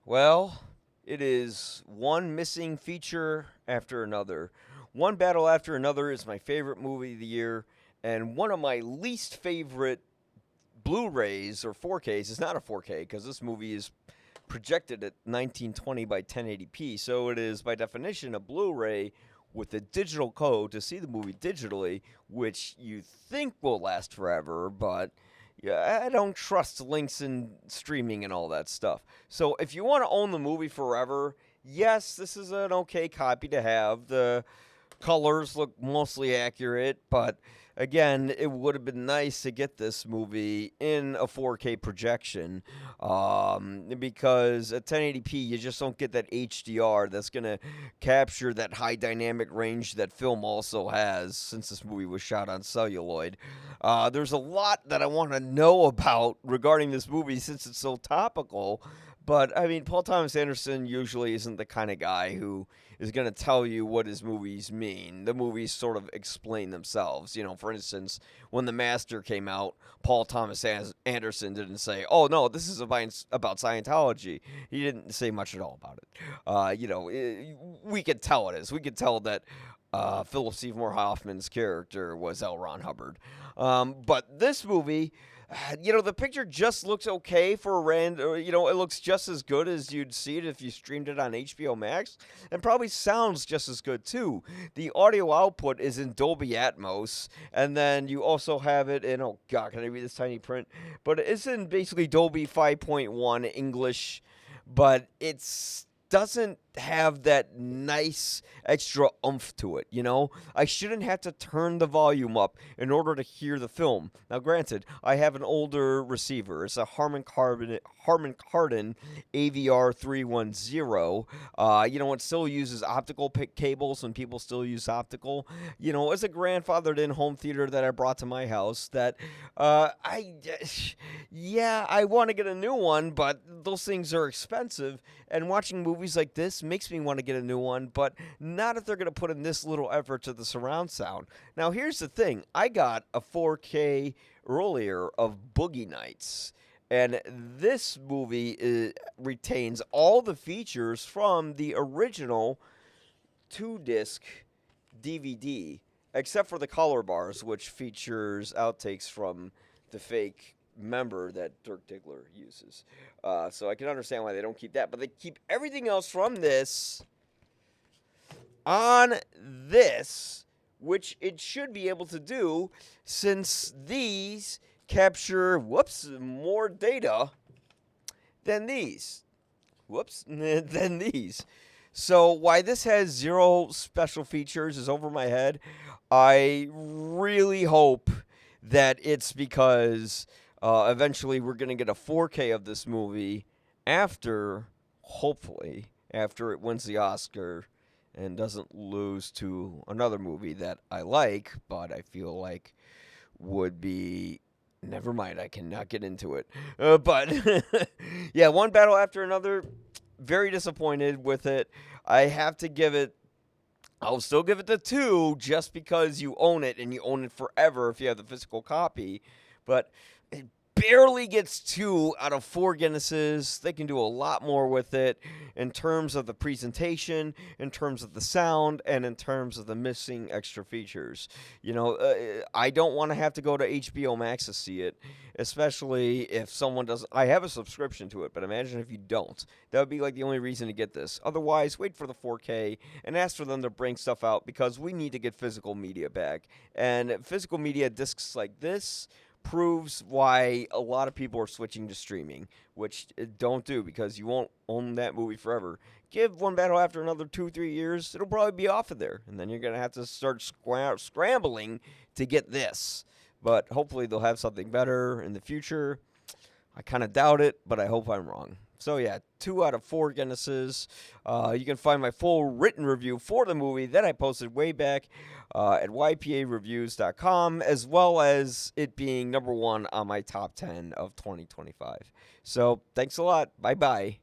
Well, it is one missing feature after another. One Battle After Another is my favorite movie of the year, and one of my least favorite Blu-rays or 4Ks is not a 4K because this movie is projected at 1920 by 1080p, so it is by definition a Blu-ray with a digital code to see the movie digitally, which you think will last forever, but yeah, I don't trust links and streaming and all that stuff. So if you want to own the movie forever, yes, this is an okay copy to have. The colors look mostly accurate, but again, it would have been nice to get this movie in a 4K projection because at 1080p, you just don't get that HDR that's going to capture that high dynamic range that film also has since this movie was shot on celluloid. There's a lot that I want to know about regarding this movie since it's so topical. But I mean, Paul Thomas Anderson usually isn't the kind of guy who is going to tell you what his movies mean. The movies sort of explain themselves. You know, for instance, when The Master came out, Paul Thomas Anderson didn't say, "Oh no, this is about Scientology." He didn't say much at all about it. We could tell it is. We could tell that Philip Seymour Hoffman's character was L. Ron Hubbard. But this movie, the picture just looks okay for a it looks just as good as you'd see it if you streamed it on HBO Max, and probably sounds just as good too. The audio output is in Dolby Atmos, and then you also have it in, oh god, can I read this tiny print? But it's in basically Dolby 5.1 English, but it's doesn't have that nice extra oomph to it, you know? I shouldn't have to turn the volume up in order to hear the film. Now, granted, I have an older receiver. It's a Harman Kardon AVR 310. It still uses optical cables and people still use optical. As a grandfathered in home theater that I brought to my house that I want to get a new one, but those things are expensive. And watching movies like this makes me want to get a new one, but not if they're going to put in this little effort to the surround sound. Now, here's the thing. I got a 4K earlier of Boogie Nights, and this movie retains all the features from the original 2-disc DVD, except for the color bars, which features outtakes from the fake member that Dirk Diggler uses. So I can understand why they don't keep that, but they keep everything else from this on this, which it should be able to do since these capture, more data than these. Than these. So why this has zero special features is over my head. I really hope that it's because eventually we're going to get a 4K of this movie hopefully, after it wins the Oscar and doesn't lose to another movie that I like, but I feel like would be. Never mind, I cannot get into it. But yeah, One Battle After Another, very disappointed with it. I'll still give it the 2 just because you own it and you own it forever if you have the physical copy. But it barely gets 2 out of 4 Guinnesses. They can do a lot more with it in terms of the presentation, in terms of the sound, and in terms of the missing extra features. I don't want to have to go to HBO Max to see it, especially if someone doesn't. I have a subscription to it, but imagine if you don't. That would be like the only reason to get this. Otherwise, wait for the 4K and ask for them to bring stuff out because we need to get physical media back. And physical media discs like this proves why a lot of people are switching to streaming, which don't do because you won't own that movie forever. Give One Battle After Another 2-3 years, it'll probably be off of there, and then you're gonna have to start scrambling to get this. But hopefully they'll have something better in the future. I kind of doubt it, but I hope I'm wrong. So yeah, 2 out of 4 Guinnesses. You can find my full written review for the movie that I posted way back at ypareviews.com, as well as it being number 1 on my top 10 of 2025. So thanks a lot. Bye-bye.